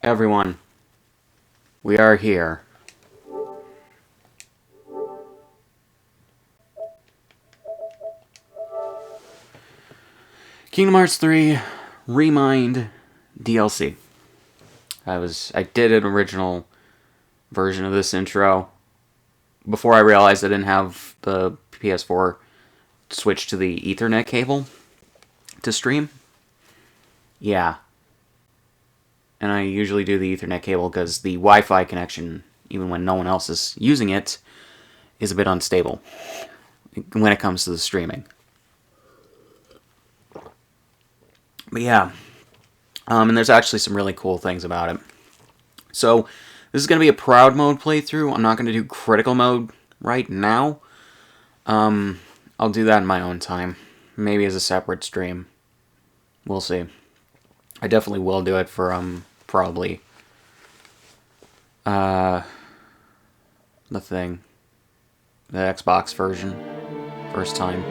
Everyone, we are here. Kingdom Hearts 3 Remind DLC. I did an original version of this intro before I realized I didn't have the PS4 switch to the Ethernet cable to stream. Yeah. And I usually do the Ethernet cable because the Wi-Fi connection, even when no one else is using it, is a bit unstable when it comes to the streaming. But yeah, and there's actually some really cool things about it. So, this is going to be a proud mode playthrough. I'm not going to do critical mode right now. I'll do that in my own time. Maybe as a separate stream. We'll see. I definitely will do it for, probably, the thing. The Xbox version. First time.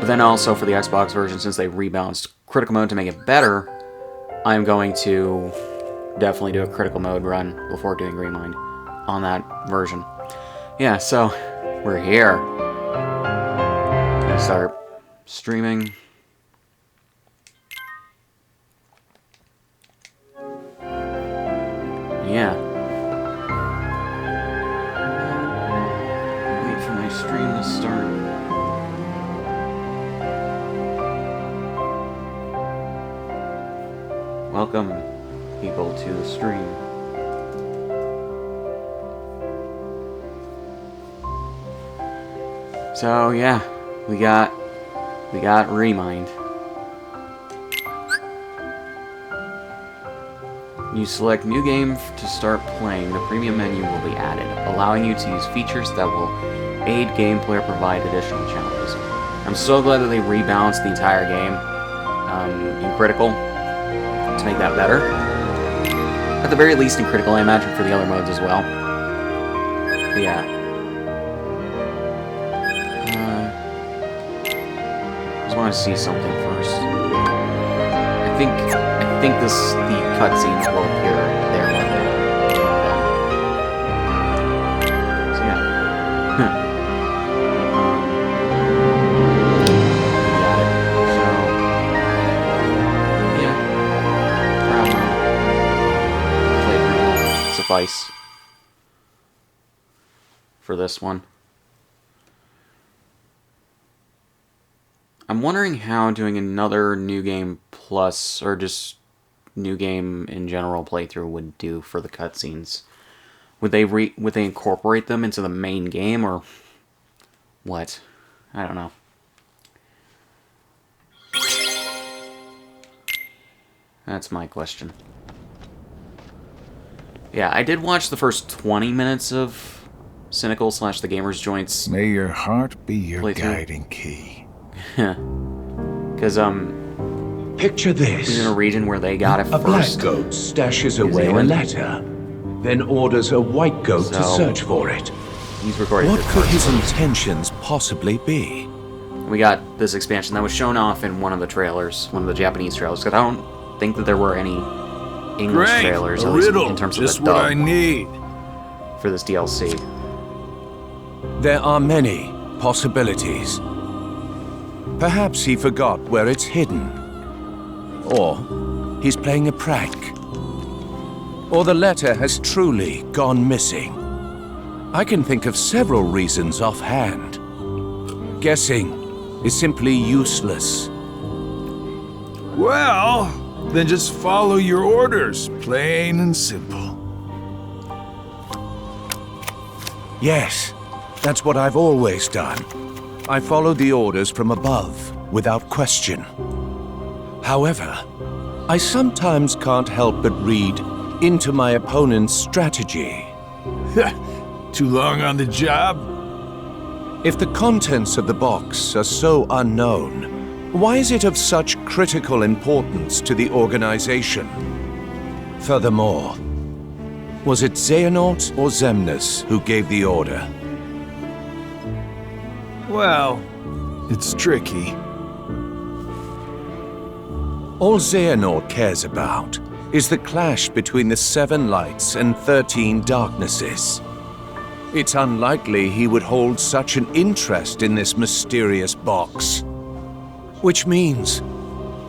But then also for the Xbox version, since they rebalanced critical mode to make it better, I'm going to definitely do a critical mode run before doing Remind on that version. Yeah, so, we're here. Gonna start streaming. Yeah. Wait for my stream to start. Welcome, people, to the stream. So, yeah, we got Remind. You select New Game to start playing, the premium menu will be added, allowing you to use features that will aid gameplay or provide additional challenges. I'm so glad that they rebalanced the entire game in Critical to make that better. At the very least in Critical, I imagine for the other modes as well. But yeah. Just want to see something first. I think the cutscenes will appear there one day. So yeah. Got it. So yeah. Playthrough will suffice for this one. I'm wondering how doing another New Game Plus, or just New Game in general playthrough would do for the cutscenes. Would they incorporate them into the main game, or what? I don't know. That's my question. Yeah, I did watch the first 20 minutes of Cynical / The Gamer's Joints. May your heart be your playthrough. guiding key. Because, Picture this. he's in a region where they got it A black first. goat stashes away a Zealand. letter, then orders a white goat to So, search for it. He's recording What this could first. his intentions possibly be? We got this expansion that was shown off in one of the trailers, one of the Japanese trailers, because I don't think that there were any English Great, trailers, a at least riddle, in terms just of the what I dub need. for this DLC. There are many possibilities. Perhaps he forgot where it's hidden. Or he's playing a prank. Or the letter has truly gone missing. I can think of several reasons offhand. Guessing is simply useless. Well, then just follow your orders, plain and simple. Yes, that's what I've always done. I follow the orders from above, without question. However, I sometimes can't help but read into my opponent's strategy. Too long on the job? If the contents of the box are so unknown, why is it of such critical importance to the organization? Furthermore, was it Xehanort or Xemnas who gave the order? Well, it's tricky. All Xehanort cares about is the clash between the 7 lights and 13 darknesses. It's unlikely he would hold such an interest in this mysterious box. Which means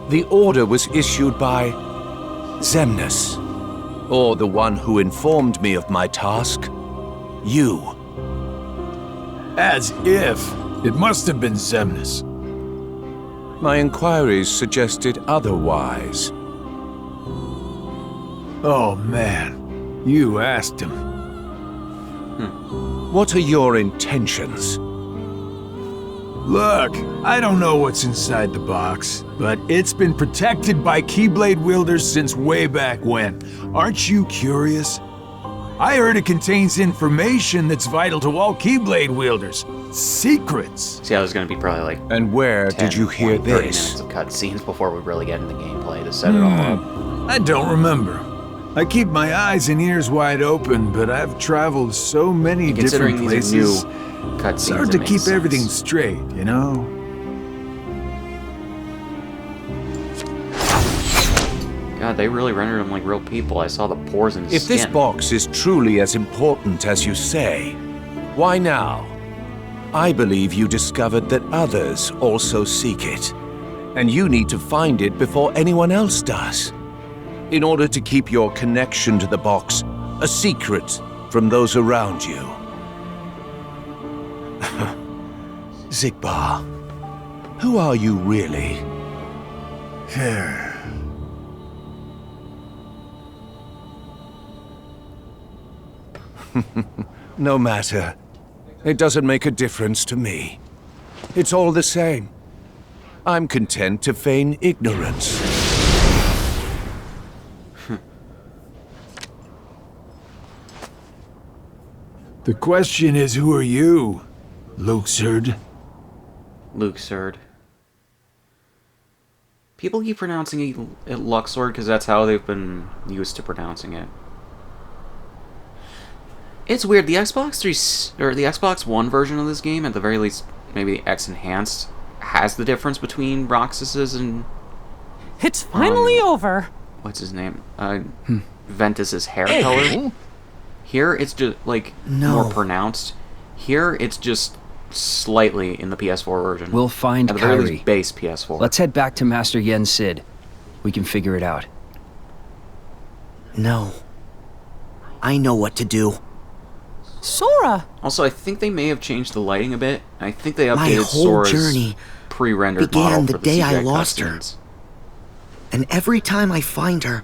the order was issued by Xemnas, or the one who informed me of my task, you. As if. It must have been Xemnas. My inquiries suggested otherwise. Oh man, you asked him. What are your intentions? Look, I don't know what's inside the box, but it's been protected by Keyblade wielders since way back when. Aren't you curious? I heard it contains information that's vital to all Keyblade wielders. Secrets. See, I was going to be probably like And where 10, did you hear 20, 30 this? minutes of cutscenes before we really get into gameplay to set it all up. I don't remember. I keep my eyes and ears wide open, but I've traveled so many Considering different these places. are new cutscenes, It's hard it to makes keep sense. everything straight, you know? God, they really rendered them like real people. I saw the pores in his If skin. this box is truly as important as you say, why now? I believe you discovered that others also seek it, and you need to find it before anyone else does. In order to keep your connection to the box a secret from those around you. Zigbar, who are you really? No matter. It doesn't make a difference to me. It's all the same. I'm content to feign ignorance. The question is, who are you, Luxord? Luxord. People keep pronouncing it Luxord because that's how they've been used to pronouncing it. It's weird. The Xbox 3 or the Xbox One version of this game, at the very least, maybe the X Enhanced, has the difference between Roxas's and It's finally over. what's his name? Ventus's hair color. Here it's just like more pronounced. Here it's just slightly in the PS4 version. We'll find at the very Kyrie. least base PS4. Let's head back to Master Yen Sid. We can figure it out. No. I know what to do. Sora! Also, I think they may have changed the lighting a bit. I think they My updated whole Sora's journey pre-rendered began model the for the day I CGI lost her. cutscenes. And every time I find her,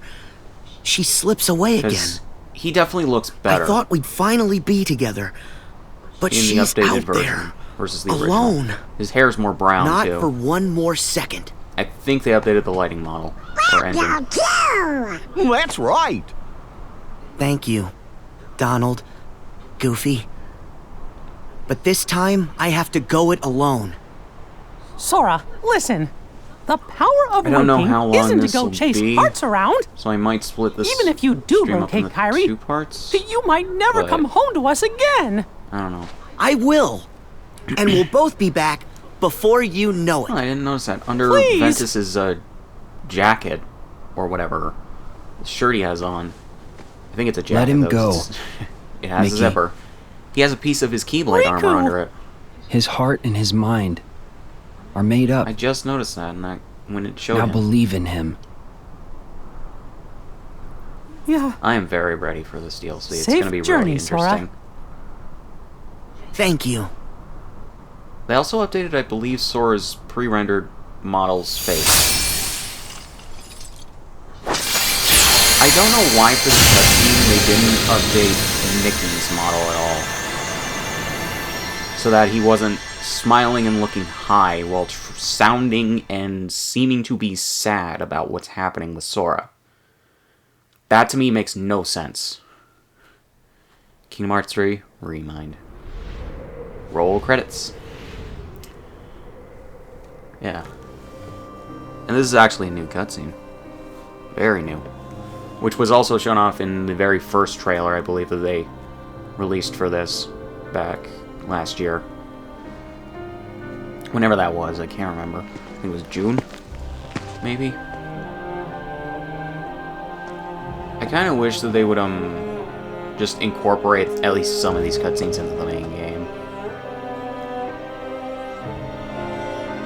she slips away again. 'Cause he definitely looks better I thought we'd finally be together. But in the she's updated out version there, versus the original. alone. His hair's more brown Not too. for one more second. I think they updated the lighting model or engine. That's right. Thank you, Donald, Goofy. But this time, I have to go it alone. Sora, listen. The power of I don't know linking how long isn't to this go will chase be. hearts around. So I might split this. Even if you do stream up locate into Kyrie, 2 parts. You might never But- come home to us again. I don't know. I will. And we'll both be back before you know Oh, it. I didn't notice that. Under Please. Ventus's jacket or whatever, the shirt he has on. I think it's a jacket. Let him though, go, 'cause it has Mickey. a zipper. He has a piece of his Keyblade armor Riku. under it. His heart and his mind are made up. I just noticed that, when it showed Now him. believe in him. Yeah. I am very ready for this DLC. It's Safe going to be journey, really Sora. interesting. Thank you. They also updated, I believe, Sora's pre-rendered model's face. I don't know why for this cutscene they didn't update Mickey's model at all. So that he wasn't smiling and looking high while sounding and seeming to be sad about what's happening with Sora. That to me makes no sense. Kingdom Hearts 3, Remind. Roll credits. Yeah. And this is actually a new cutscene. Very new. Which was also shown off in the very first trailer, I believe, that they released for this back last year. Whenever that was, I can't remember. I think it was June? Maybe? kind of wish that they would just incorporate at least some of these cutscenes into the main game.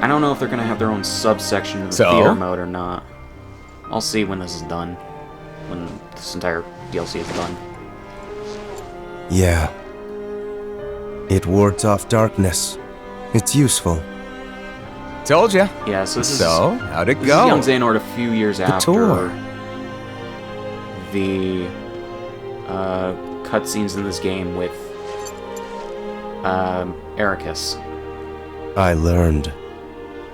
I don't know if they're gonna have their own subsection of the theater mode or not. I'll see when this is done. When this entire DLC is done. Yeah. It wards off darkness. It's useful. Told ya. Yeah, so this how'd it is go? Young Xehanort a few years after tour. the cutscenes in this game with Ericus. I learned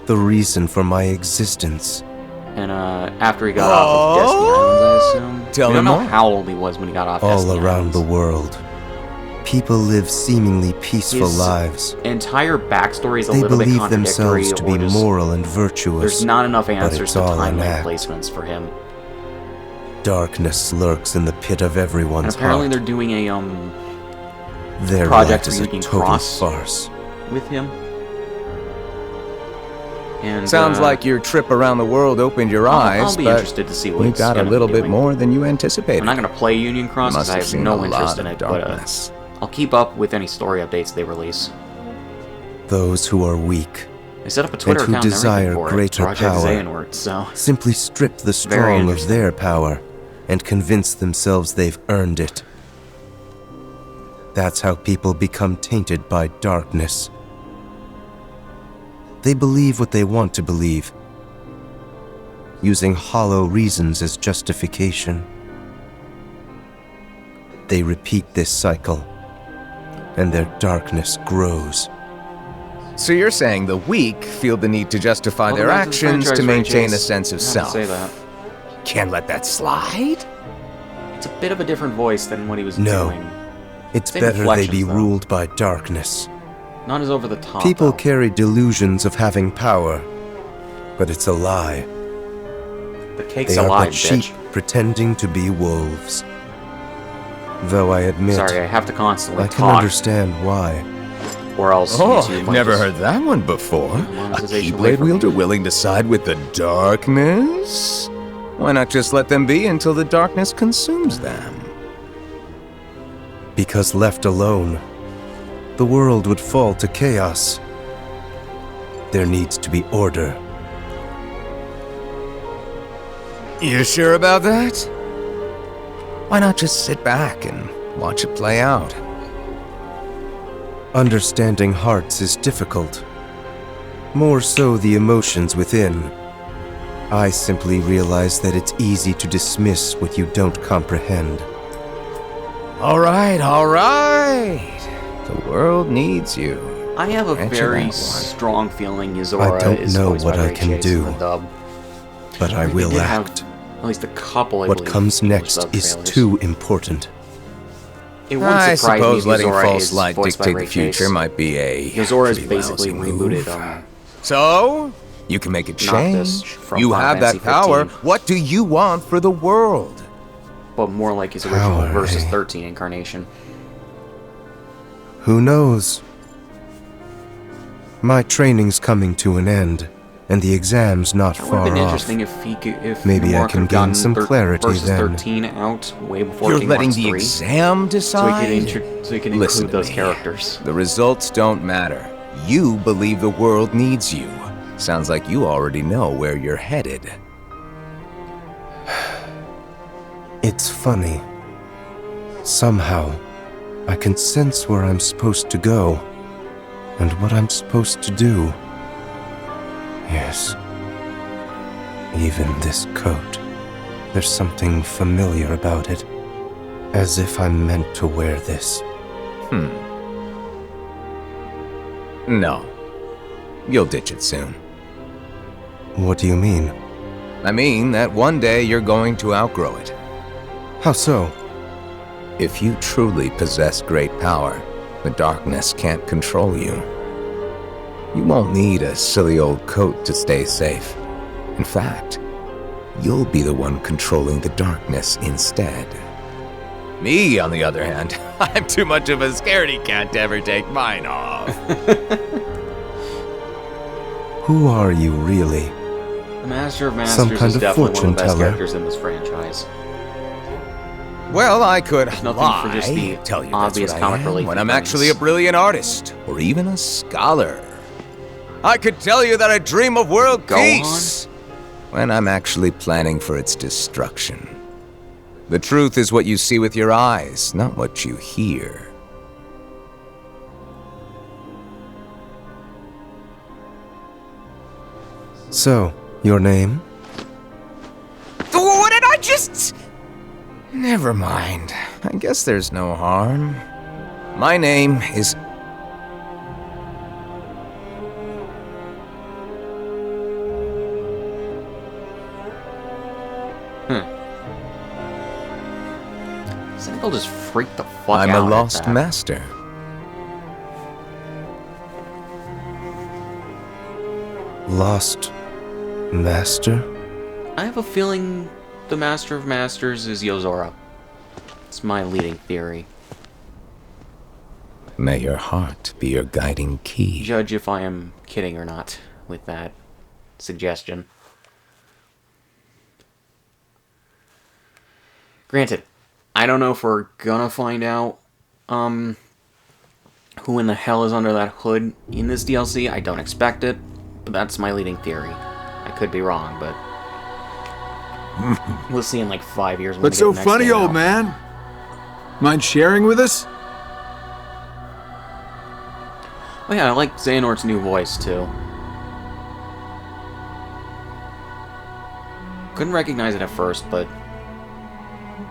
the reason for my existence. And after he got off of Destiny Islands, I assume. Tell we me don't know more. how old he was when he got off Destiny All around Islands. the world, people live seemingly peaceful His lives. entire backstory is a They little bit believe contradictory. themselves to or be just, moral and virtuous. there's not enough answers it's to all an timeline act. placements for him. Darkness lurks in the pit of And everyone's apparently heart. they're doing a Their Project life is a Reunion total Cross. farce. with him. And Sounds like your trip around the world opened your eyes, I'll be but interested to see what you it's got a gonna little be bit doing. more than you anticipated. I'm not going to play Union Cross Must because I have have seen no a interest lot in of it, but darkness. I'll keep up with any story updates they release. Those who are weak They set up a Twitter who account and desire everything for greater it, Project power. Xehanort, so simply strip the Very strong of interesting. their power and convince themselves they've earned it. That's how people become tainted by darkness. They believe what they want to believe, using hollow reasons as justification. They repeat this cycle, and their darkness grows. So you're saying the weak feel the need to justify Welcome their back to the actions to franchise, maintain Ray a Chase. sense of I have self. to say that. Can't let that slide? It's a bit of a different voice than what he was No. doing. It's Same better they be inflections, though. ruled by darkness. Not as over the top. People though. carry delusions of having power, but it's a lie. The cake's They are alive, but sheep bitch. pretending to be wolves. Though I admit, Sorry, I have to constantly I can talk, understand why. or else Oh, YouTube I've might never just- heard that one before. A Monetization away Keyblade from wielder me. willing to side with the darkness? Why not just let them be until the darkness consumes them? Because left alone, the world would fall to chaos. There needs to be order. You sure about that? Why not just sit back and watch it play out? Understanding hearts is difficult. More so the emotions within. I simply realize that it's easy to dismiss what you don't comprehend. All right, all right. The world needs you. I have a Answer that very one. strong feeling Yuzora I don't is know voiced what by I Ray can Chase do. in the dub. But I They will did have act. At least a couple, I What believe, comes English next dub is trailers. too important. It wouldn't I surprise me if suppose letting Yuzora false is light voiced by dictate Ray the future Chase. might be a Yuzora is pretty basically lousy rebooted move. So, you can make it Noctis change. from You Final have that Fantasy power. 15. What do you want for the world? but more like his original Power, Versus eh? 13 incarnation. Who knows? My training's coming to an end, and the exam's not That would have far been off. interesting if he could, if Maybe I Nomura can could have gain some gotten clarity Versus then. 13 out way before You're Kingdom letting Hearts the 3, exam decide? so he can Listen include to those me. characters. The results don't matter. You believe the world needs you. Sounds like you already know where you're headed. It's funny. Somehow, I can sense where I'm supposed to go, and what I'm supposed to do. Yes. Even this coat. There's something familiar about it. As if I'm meant to wear this. No. You'll ditch it soon. What do you mean? I mean that one day you're going to outgrow it. How so? If you truly possess great power, the darkness can't control you. You won't need a silly old coat to stay safe. In fact, you'll be the one controlling the darkness instead. Me, on the other hand, I'm too much of a scaredy cat to ever take mine off. Who are you really? The Master of Masters Some kind is of definitely one of the fortune best teller. characters in this franchise. Well, I could nothing lie, for just the tell you obvious that's what comic I am, relief when it I'm brings. actually a brilliant artist, or even a scholar. I could tell you that I dream of world Go peace, when I'm actually planning for its destruction. The truth is what you see with your eyes, not what you hear. So, your name? What did I just... Never mind. I guess there's no harm. My name is... Cynical just freaked the fuck I'm out. a at lost that. master. Lost Master? I have a feeling the Master of Masters is Yozora. It's my leading theory. May your heart be your guiding key. Judge if I am kidding or not with that suggestion. Granted, I don't know if we're gonna find out who in the hell is under that hood in this DLC. I don't expect it, but that's my leading theory. I could be wrong, but we'll see in like 5 years. When What's we get so the next funny, game old out. man? Mind sharing with us? Oh yeah, I like Xehanort's new voice too. Couldn't recognize it at first, but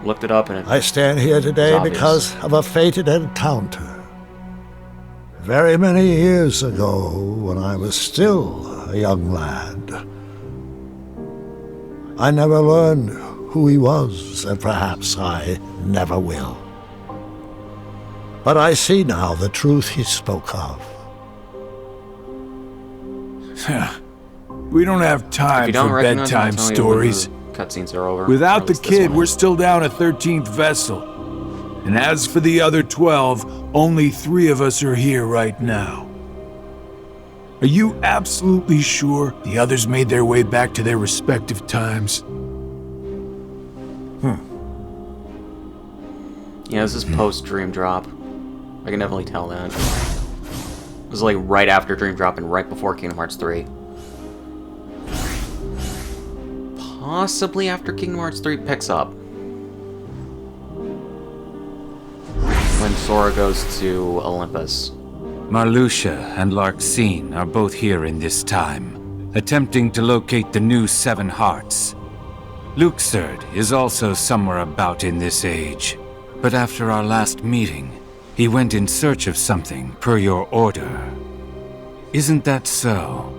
looked it up and it I stand here today It's obvious. because of a fated encounter. Very many years ago, when I was still a young lad. I never learned who he was, and perhaps I never will. But I see now the truth he spoke of. We don't have If time you don't for recognize him, I'll bedtime tell you stories. when the cutscenes are over. Without At the least this kid, one we're is. still down a 13th vessel. And as for the other 12, only 3 of us are here right now. Are you absolutely sure the others made their way back to their respective times? Yeah, this is post Dream Drop. I can definitely tell that. It was like right after Dream Drop and right before Kingdom Hearts 3. Possibly after Kingdom Hearts 3 picks up. When Sora goes to Olympus. Marluxia and Larxene are both here in this time, attempting to locate the new 7 hearts. Luxord is also somewhere about in this age, but after our last meeting, he went in search of something per your order. Isn't that so?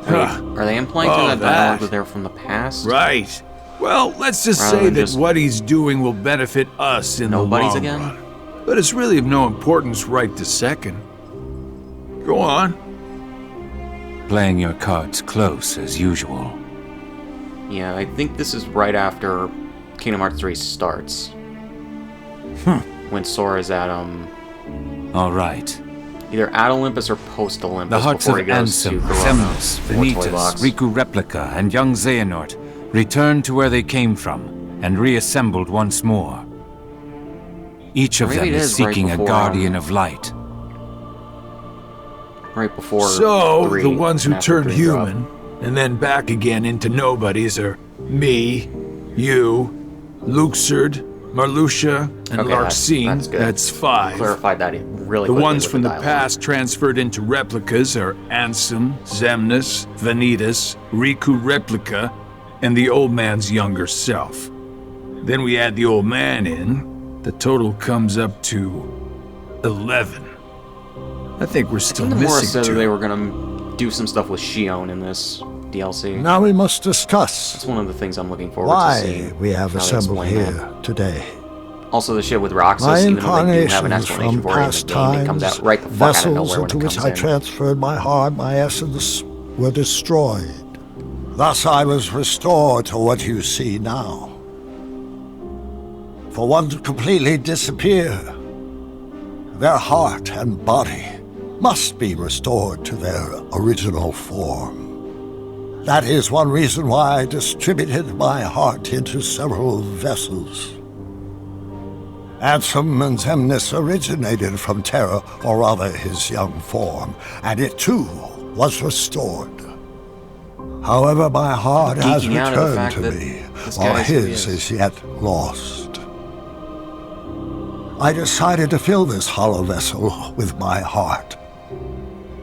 Are they implying to Oh, that that. dialogue that they're from the past? Right. Well, let's just Rather say than that just- what he's doing will benefit us in Nobodies the long again? run. But it's really of no importance right this second. Go on. Playing your cards close as usual. Yeah, I think this is right after Kingdom Hearts 3 starts. When Sora's at, All right. either at Olympus or post Olympus The hearts before of he goes to Ansem, Corona Xemnas, or Toy Vanitas, Box. Riku Replica, and young Xehanort returned to where they came from and reassembled once more. Each of Maybe them it is is right seeking a before, guardian of light. Right before So, 3 the ones who and after turned Dream Drop. human and then back again into nobodies are me, you, Luxord, Marluxia, and Okay, Larxene. that's good. That's 5. Clarified that really The quickly ones with from the dialogue. past transferred into replicas are Ansem, Xemnas, Vanitas, Riku Replica, and the old man's younger self. Then we add the old man in, the total comes up to 11. I think we're still Kingdom Hearts missing said that 2. they were gonna do some stuff with Shion in this DLC. Now we must discuss That's one of the things I'm looking forward to why seeing. we have how they assembled explain here that. today. Also, the shit with Roxas, My even though they do have an incarnations explanation from for it in the past game, it comes times, out right the fuck out of vessels nowhere when into it which comes I in. transferred my heart, my essence, were destroyed. Thus I was restored to what you see now. For one to completely disappear, their heart and body must be restored to their original form. That is one reason why I distributed my heart into several vessels. Ansem and Xemnas originated from Terra, or rather his young form, and it too was restored. However, my heart has Geeking out at the returned fact to that me, this while guy is who he his is. is yet lost. I decided to fill this hollow vessel with my heart.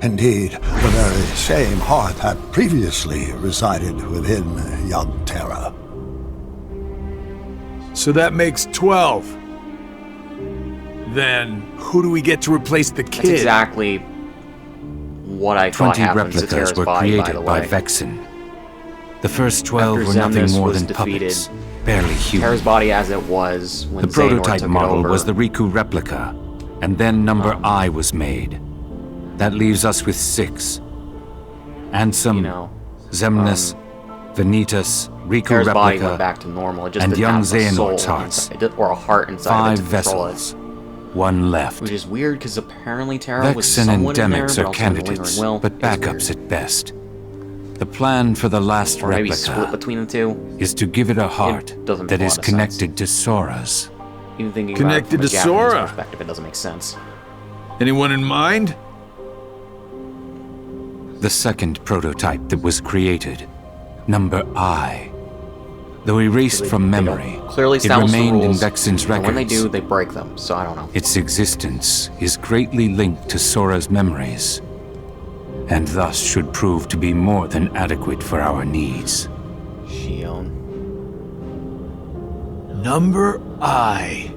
Indeed, the very same heart that previously resided within young Terra. So that makes 12. Then, who do we get to replace the kid? That's exactly what I thought 20 happened to replicas Terra's were body, by created the by way. Vexen. The first 12 After were nothing Xemnas more was than defeated, puppets, barely human. Terra's body as it was when The Xehanort prototype took model it over. was the Riku replica, and then number I was made. That leaves us with 6. Ansem, You know, Xemnas, Vanitas, Riku Terra's body went replica, back to normal. It just and didn't young have a soul Xehanort's hearts. inside, or a heart inside 5 of it to control vessels. it. 1 left. Which is weird because apparently Terra was Vexen and somewhat in there, Demyx but are also candidates, Will. but It's backups weird. at best. The plan for the last Or maybe split replica between the two. is to give it a heart doesn't make that a is lot of connected to Sora's. Even thinking Connected about it to from a Japanese Sora. perspective, it doesn't make sense. Anyone in mind? The second prototype that was created, number I. Though erased from They don't memory, clearly it establish the remained in rules, Vexen's and records. when they do, they break them. So I don't know. Its existence is greatly linked to Sora's memories, and thus should prove to be more than adequate for our needs. Shion. Number I.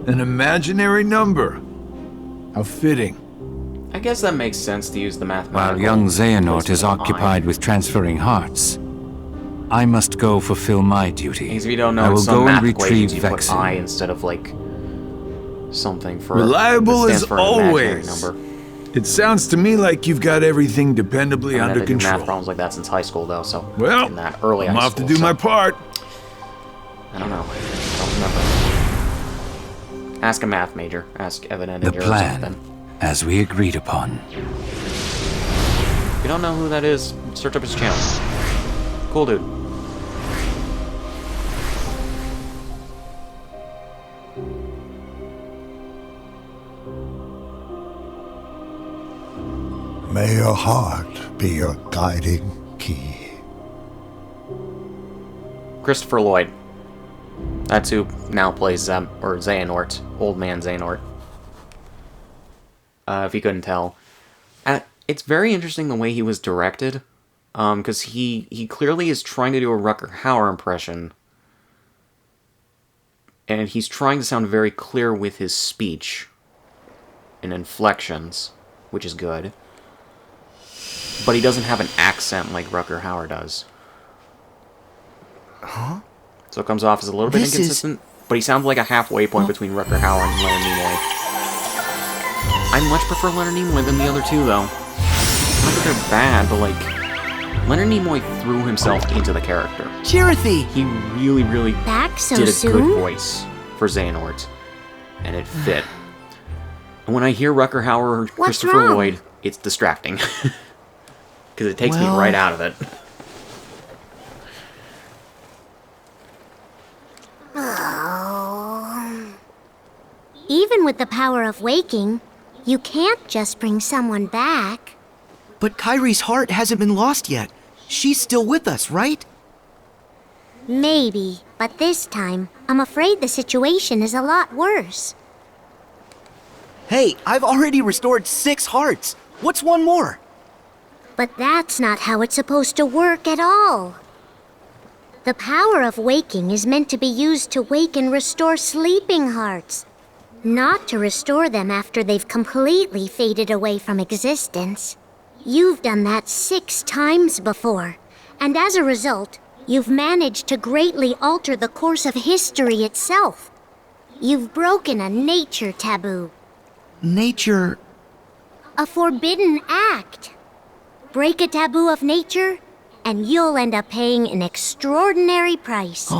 An imaginary number. How fitting. I guess that makes sense to use the mathematical. While young Xehanort is placement of occupied with transferring hearts, I must go fulfill my duty. Because if you don't know, I in will some go and math retrieve equations, you put I Vexen. instead of like something for Reliable that as stands for an imaginary always. number. It sounds to me like you've got everything dependably I've under had to do math control. problems like that since high school, though. So Well, in that early I'm high off to school, do so my part. I don't know. I don't remember. Ask a math major. Ask Evan and The or plan, something. as we agreed upon. If you don't know who that is, search up his channel. Cool dude. May your heart be your guiding key. Christopher Lloyd. That's who now plays Xehanort, old man Xehanort. If you couldn't tell, it's very interesting the way he was directed, because he clearly is trying to do a Rutger Hauer impression, and he's trying to sound very clear with his speech and inflections, which is good. But he doesn't have an accent like Rutger Hauer does. Huh? So it comes off as a little bit This is- inconsistent, but he sounds like a halfway point between Rutger Hauer and Leonard Nimoy. I much prefer Leonard Nimoy than the other two, though. Not that they're bad, but like, Leonard Nimoy threw himself into the character. Chirithy! He really, really Back so did a soon? good voice for Xehanort, and it fit. And when I hear Rutger Hauer or What's Christopher wrong? Lloyd, it's distracting. Because it takes me Well- right out of it. Even with the power of waking, you can't just bring someone back. But Kyrie's heart hasn't been lost yet. She's still with us, right? Maybe, but this time, I'm afraid the situation is a lot worse. Hey, I've already restored 6 hearts. What's one more? But that's not how it's supposed to work at all. The power of waking is meant to be used to wake and restore sleeping hearts, not to restore them after they've completely faded away from existence. You've done that 6 times before, and as a result, you've managed to greatly alter the course of history itself. You've broken a nature taboo, Nature. a forbidden act. Break a taboo of nature, and you'll end up paying an extraordinary price.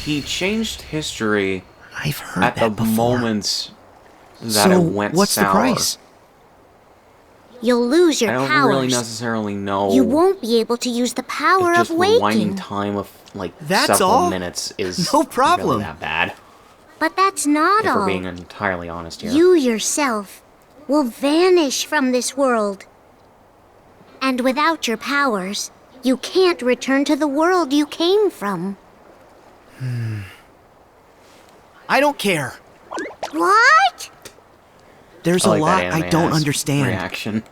He changed history I've heard at that the before. moment that So, it went what's sour. the price? You'll lose your I don't powers. really necessarily know. You won't be able to use the power if just of waking. rewinding time of like That's several all? minutes is No problem. really that bad. But that's not If all. we're being entirely honest here. You yourself will vanish from this world. And without your powers, you can't return to the world you came from. I don't care. What? There's I a like lot that I anime don't ass understand. Reaction.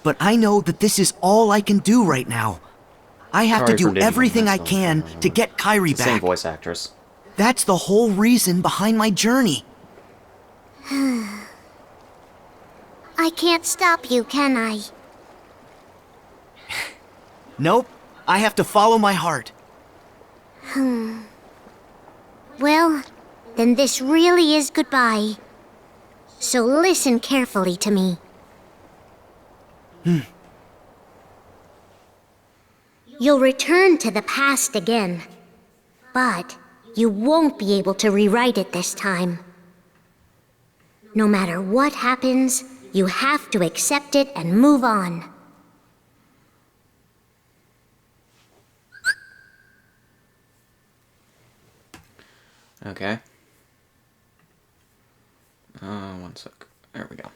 But I know that this is all I can do right now. I have to Kari from do Digimon, everything I that's can to get Kairi Same back. voice actress. That's the whole reason behind my journey. I can't stop you, can I? Nope. I have to follow my heart. Well, then this really is goodbye. So listen carefully to me. You'll return to the past again, but you won't be able to rewrite it this time. No matter what happens, you have to accept it and move on. Okay. One sec. There we go.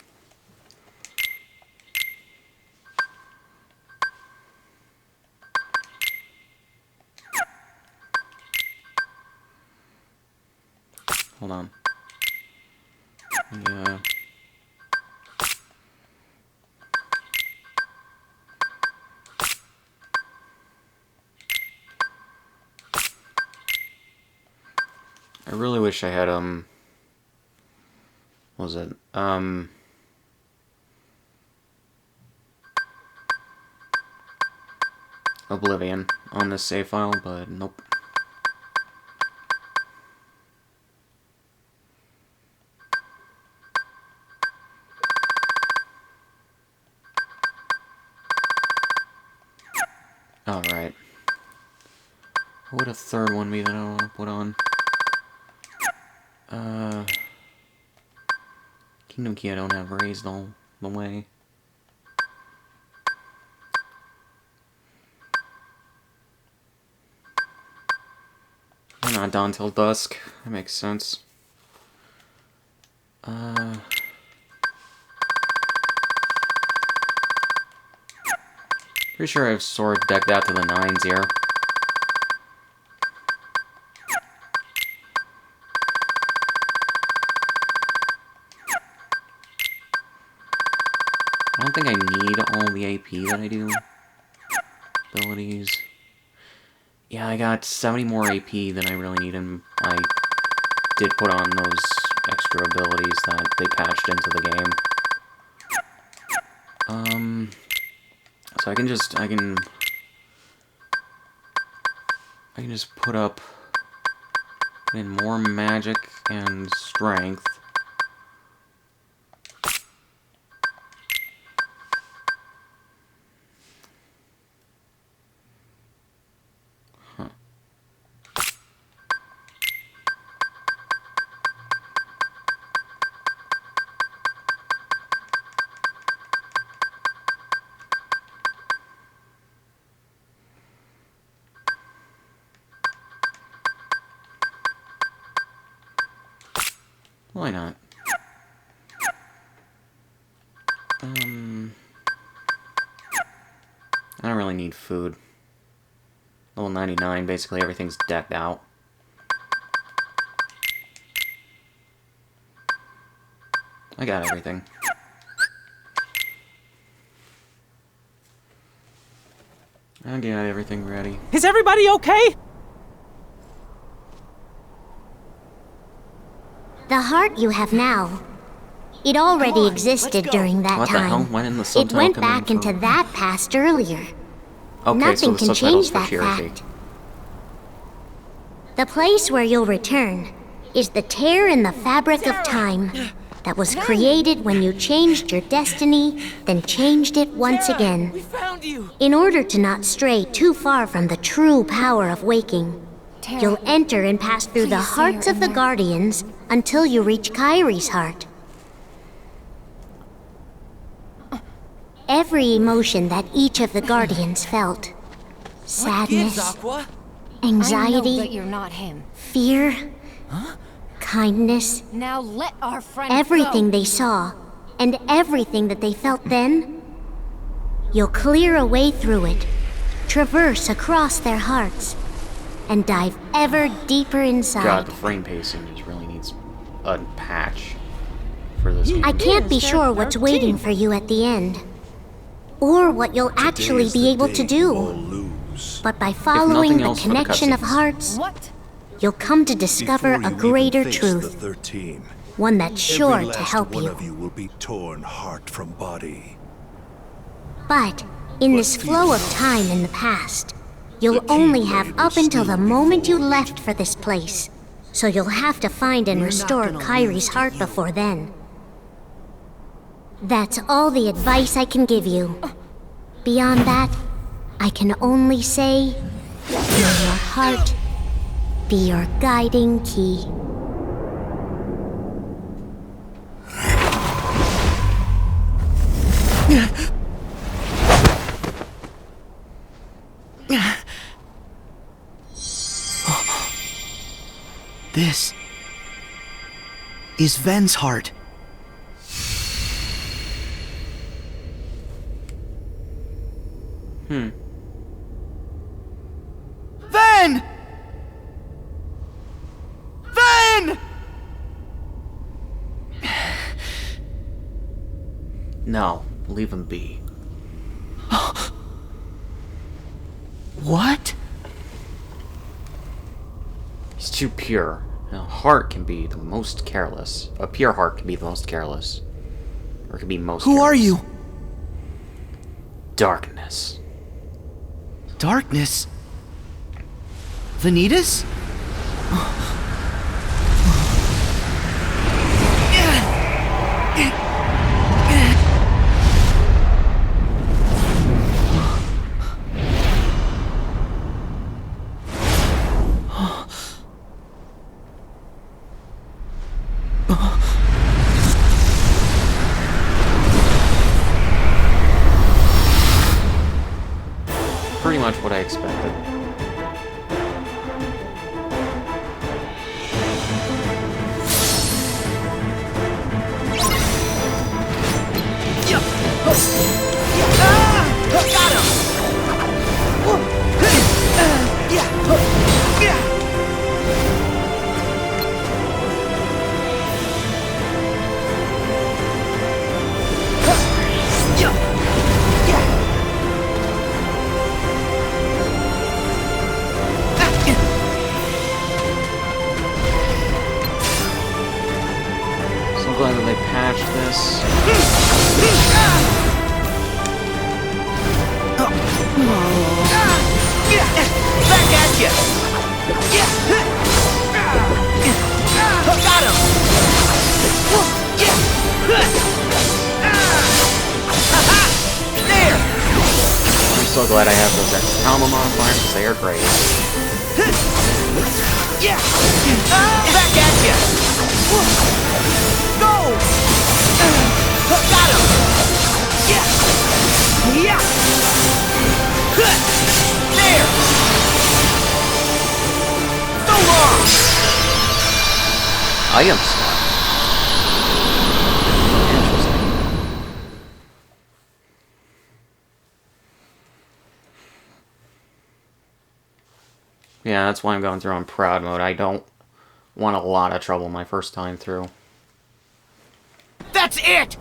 Hold on. Yeah. I really wish I had, what was it? Oblivion on this save file, but nope. Alright. What would a third one be that I want to put on? Kingdom Key I don't have raised all the way. I'm not done till dusk. That makes sense. Pretty sure I have sword decked out to the 9s here. I don't think I need all the AP that I do. Abilities. Yeah, I got 70 more AP than I really need, and I did put on those extra abilities that they patched into the game. So I can just put in more magic and strength. Why not? I don't really need food. Level 99, basically everything's decked out. I got everything. I got everything ready. Is everybody okay? The heart you have now, it already existed during that What the hell? time. Why didn't the It subtitle went come in back into for- that past earlier. Okay, Nothing so the can subtitles change for that Shirashi. fact. The place where you'll return is the tear in the fabric of time that was created when you changed your destiny, then changed it once again. We found you! In order to not stray too far from the true power of waking, you'll enter and pass through the hearts of the Guardians until you reach Kairi's heart. every emotion that each of the Guardians felt. Sadness, Aqua? I know that anxiety, you're not him. fear, kindness, Now let our friend everything go. they saw, and everything that they felt then. You'll clear a way through it, traverse across their hearts, and dive ever deeper inside. God, the frame pacing just really needs a patch for this game. I can't be sure what's waiting for you at the end, or what you'll actually be able to do. But by following nothing the else for the connection of cutscenes. hearts, What? you'll come to discover a greater truth, one that's sure to help you. One of you will be torn heart from body. But in this flow of time in the past, you'll only have up until the moment you left for this place. So you'll have to find and restore Kyrie's heart before then. That's all the advice I can give you. Beyond that, I can only say, may your heart be your guiding key. This is Ven's heart. Ven! Ven! No, leave him be. What? He's too pure. A heart can be the most careless. A pure heart can be the most careless. Or it can be most Who are careless. you? Darkness. Darkness? Vanitas? Pretty much what I expected. So I'm glad that they patched this. Back at ya! Got him! There! I'm so glad I have those trauma modifiers because they are great. Back at ya! Go! Got him! There! So long! Item slot. Interesting. Yeah, that's why I'm going through on proud mode. I don't want a lot of trouble my first time through. That's it!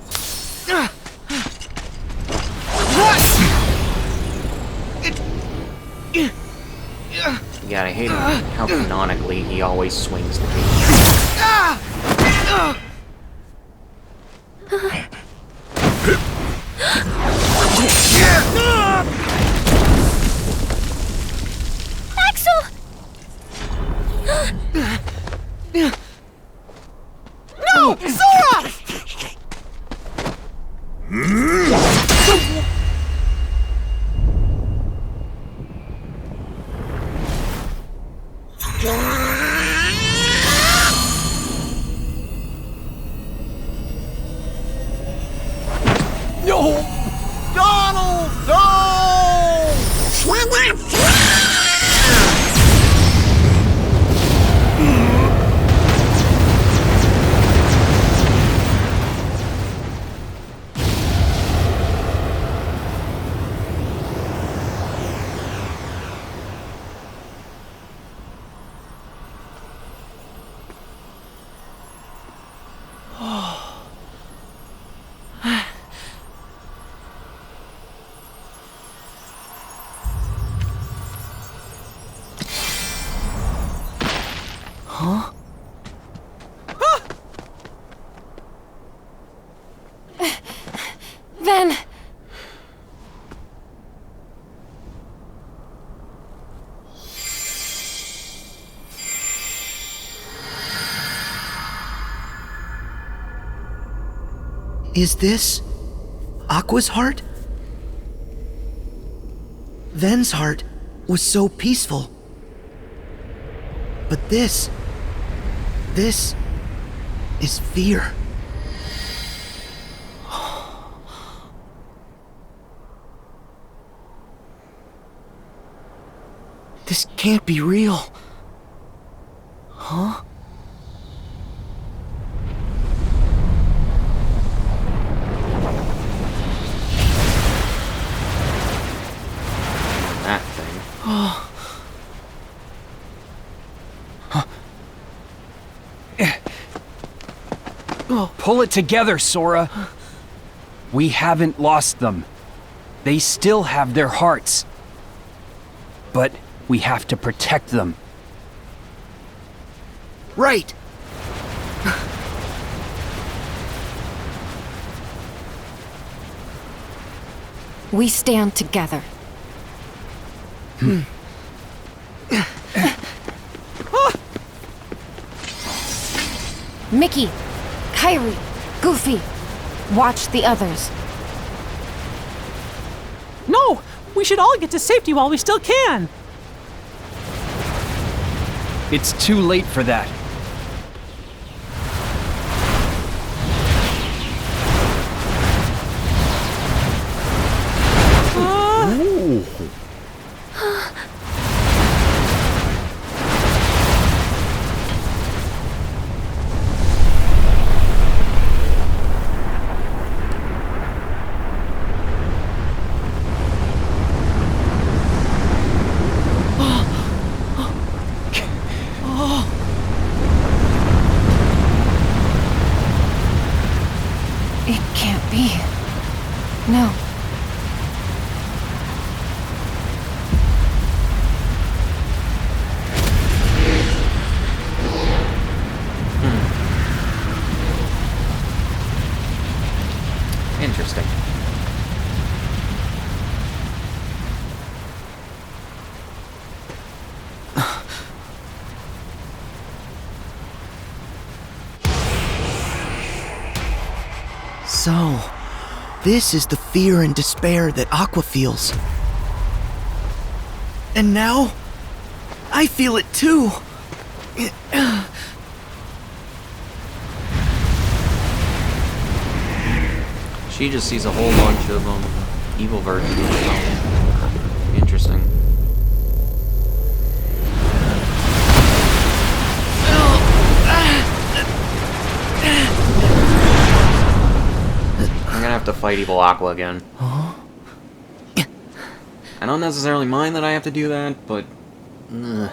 Yeah, I hate how canonically he always swings the cape. Axel! No! Sora! No! Huh? Ven! Is this Aqua's heart? Ven's heart was so peaceful. But this is fear. This can't be real. Huh? That thing. Pull it together, Sora. We haven't lost them. They still have their hearts. But we have to protect them. Right. We stand together. Mickey, Kyrie, Goofy, watch the others. No! We should all get to safety while we still can! It's too late for that. It can't be. No. Interesting. So, this is the fear and despair that Aqua feels. And now, I feel it too. She just sees a whole bunch of evil versions of herself. Interesting. I'm gonna have to fight evil Aqua again. I don't necessarily mind that I have to do that, but... Yep.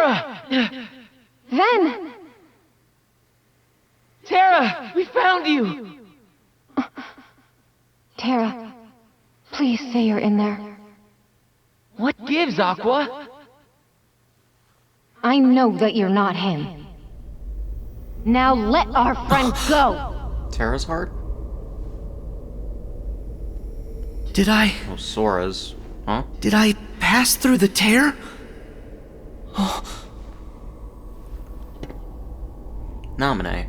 Terra! Ven! Terra! We found you! Terra, please say you're in there. What gives, Aqua? I know that you're not him. Now let our friend go! Terra's heart? Did I... Oh, Sora's. Huh? Did I pass through the tear? Namine.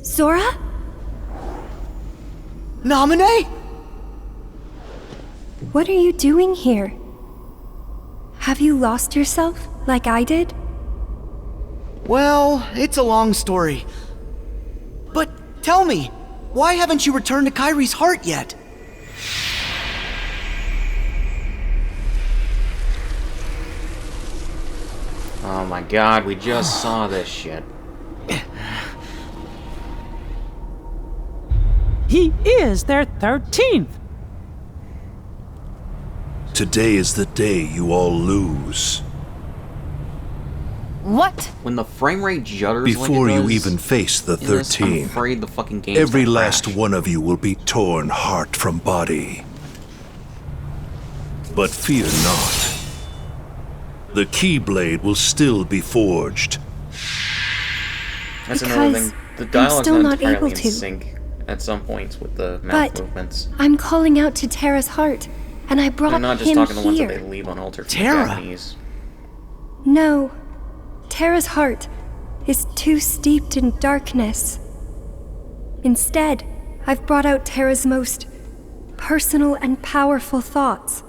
Sora? Namine? What are you doing here? Have you lost yourself, like I did? Well, it's a long story. But tell me, why haven't you returned to Kairi's heart yet? Oh my god, we just saw this shit. He is their 13th. Today is the day you all lose. What? When the frame rate judders Before like it you does even face the in this, 13, I'm afraid the fucking game's every gonna last crash. one of you will be torn heart from body. But fear not. The Keyblade will still be forged. That's another Because thing. The I'm dialogue's still not not entirely able in to. sync at some points with the mouth But movements. I'm calling out to Terra's heart, and I brought I'm not just him talking the ones that here. they leave unaltered from Terra! Japanese. No, Terra's heart is too steeped in darkness. Instead, I've brought out Terra's most personal and powerful thoughts.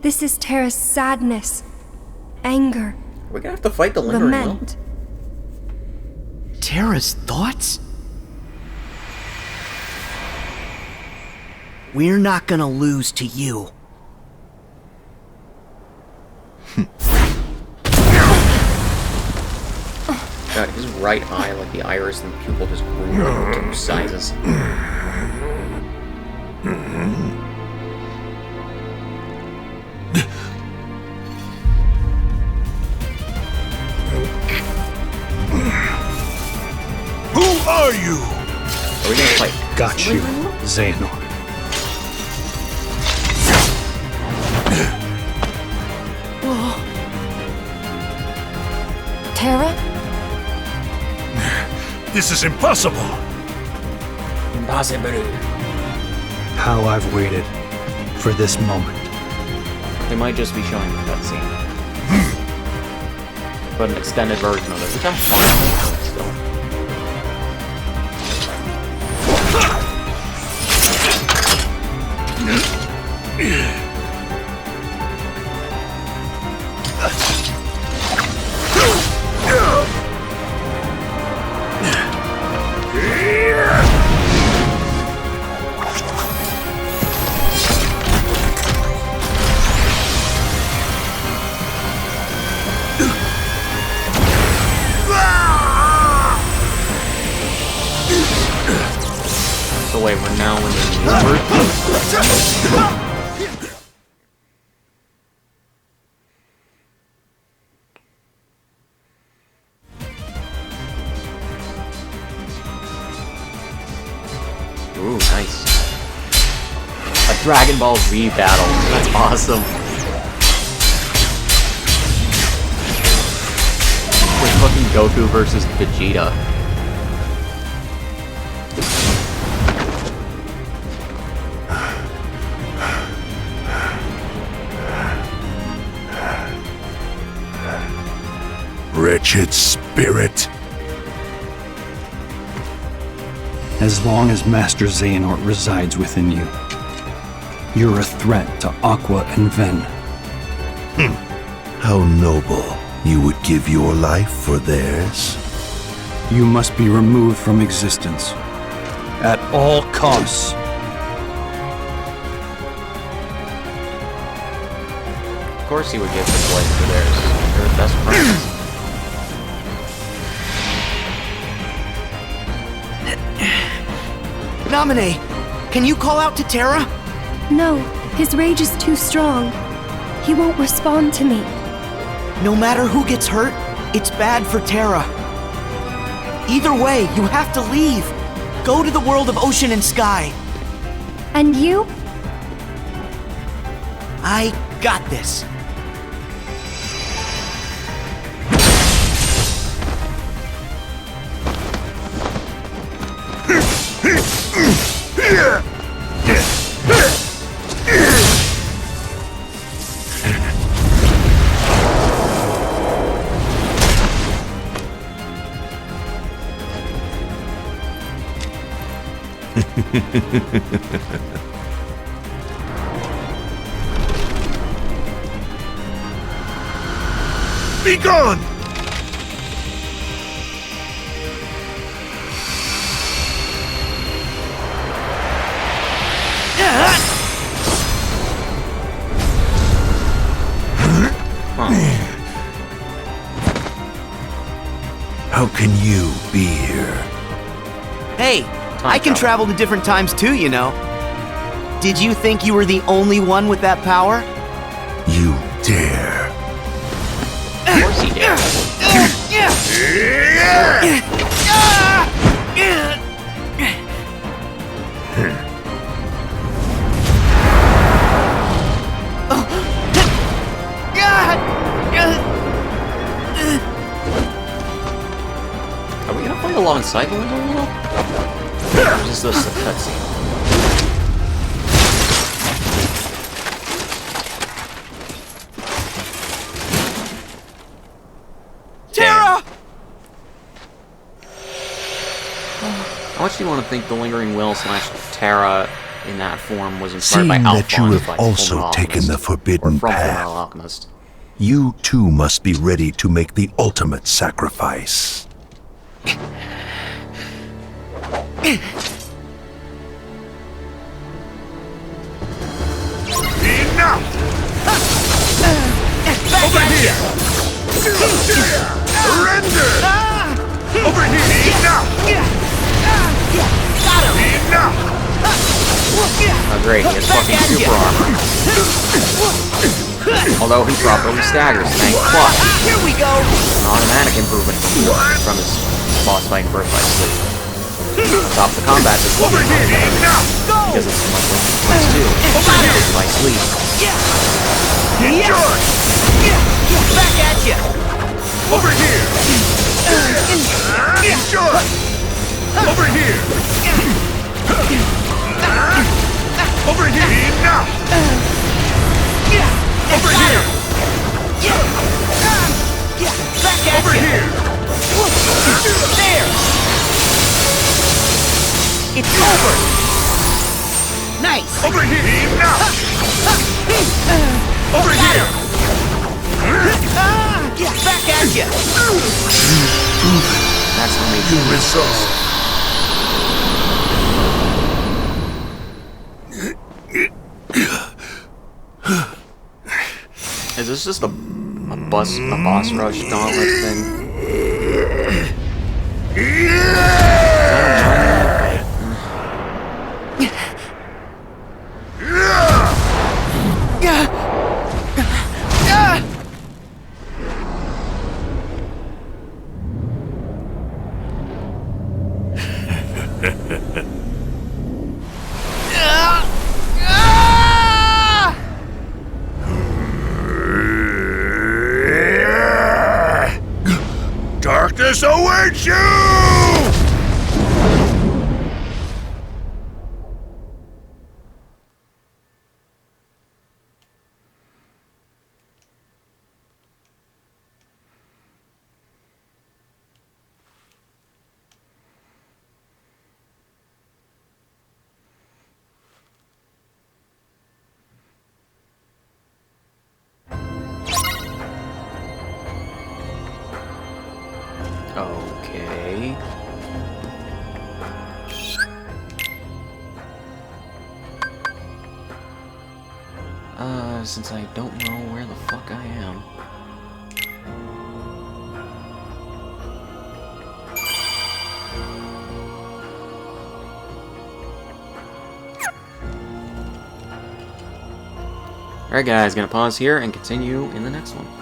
This is Terra's sadness, anger, We're gonna have to fight the lingering will. lament. Terra's thoughts? We're not gonna lose to you. God, his right eye, like the iris and the pupil, just grew into 2 sizes. Who are you? Are we gonna fight? Got you, Xehanort. Terra? This is impossible. Impossible. How I've waited for this moment. They might just be showing the cutscene. But an extended version of it, which I'm fine with still. So wait, we're now in the new version? Ooh, nice. A Dragon Ball Z battle. That's awesome. With fucking Goku versus Vegeta. Wretched spirit. As long as Master Xehanort resides within you, you're a threat to Aqua and Ven. How noble. You would give your life for theirs? You must be removed from existence. At all costs. Of course he would give his life for theirs. They're best friends. Namine, can you call out to Terra? No, his rage is too strong. He won't respond to me. No matter who gets hurt, it's bad for Terra. Either way, you have to leave. Go to the world of ocean and sky. And you? I got this. Be gone! How can you be here? Hey, I can travel to different times too, you know. Did you think you were the only one with that power? You dare. Of course he did. Are we gonna play alongside the window a little? Or is this a cutscene? Terra! How much do you want to think the Lingering Will / Terra in that form was inspired by Seeing Alphonse that you have by also Fullmetal taken the Alchemist, forbidden or from path, Fullmetal Alchemist? you too must be ready to make the ultimate sacrifice. Enough! Over here! Surrender! Over here! Enough! Enough! Oh great, he has fucking super armor. Although he properly staggers, thank fuck. Here we go! An automatic improvement from his boss fight in Birth by Sleep. On top of the combat system, because it's much like Birth by Sleep. Enjoy! Back at ya! Over here! Enjoy! Over here! Over here! Enough! Over here! Back at Over ya! here! There! It's over! Nice! Over here! Enough! Over here! Back at ya! That's how they You resolve. Is this just a boss rush gauntlet thing? Darkness awaits you! Okay. Since I don't know where the fuck I am. Alright guys, gonna pause here and continue in the next one.